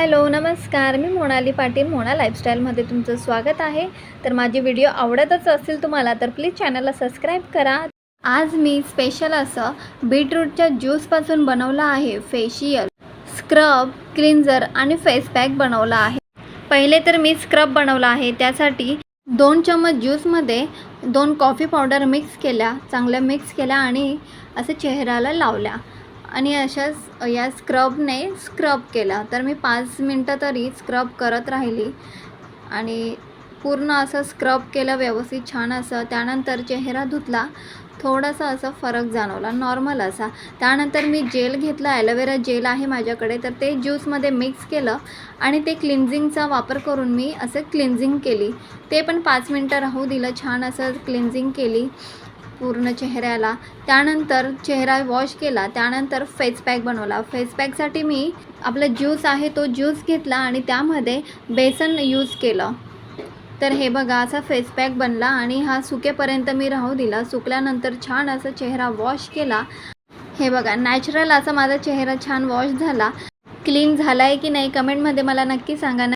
Hello नमस्कार, मी मोनाली पाटील मोना लाईफस्टाईलमध्ये तुमचं स्वागत आहे। तर माझे व्हिडिओ आवडतच असतील तुम्हाला तर प्लीज चॅनलला सबस्क्राईब करा। आज मी स्पेशल असं बीटरूटच्या ज्यूसपासून बनवलं आहे फेशियल, स्क्रब, क्लिन्झर आणि फेस पॅक बनवला आहे। पहिले तर मी स्क्रब बनवला आहे। त्यासाठी 2 चम्मच ज्यूसमध्ये 2 कॉफी पावडर मिक्स केल्या, चांगल्या मिक्स केल्या आणि असं चेहऱ्याला लावल्या आणि अशाच या स्क्रबने स्क्रब केला। तर मी 5 मिनटं तरी स्क्रब करत राहिली आणि पूर्ण असं स्क्रब केलं व्यवस्थित छान असं। त्यानंतर चेहरा धुतला, थोडासा असा फरक जाणवला नॉर्मल असा। त्यानंतर मी जेल घेतला, ॲलोवेरा जेल आहे माझ्याकडे, तर ते ज्यूसमध्ये मिक्स केलं आणि ते क्लिन्झिंगचा वापर करून मी असं क्लिन्झिंग केली। ते पण 5 मिनटं राहू दिलं, छान असं क्लिन्झिंग केली पूर्ण चेहऱ्याला। त्यानंतर चेहरा वॉश केला, त्यानंतर फेस पॅक बनवला। फेस पॅकसाठी मी आपला ज्यूस आहे तो ज्यूस घेतला आणि त्यामध्ये बेसन यूज केलं। तर हे बघा असा फेस पॅक बनला आणि हा सुकेपर्यंत मी राहू दिला। सुकल्यानंतर छान असा चेहरा वॉश केला। हे बघा नॅचरल असा माझा चेहरा छान वॉश झाला। क्लीन झाला आहे की नाही कमेंटमध्ये मला नक्की सांगा।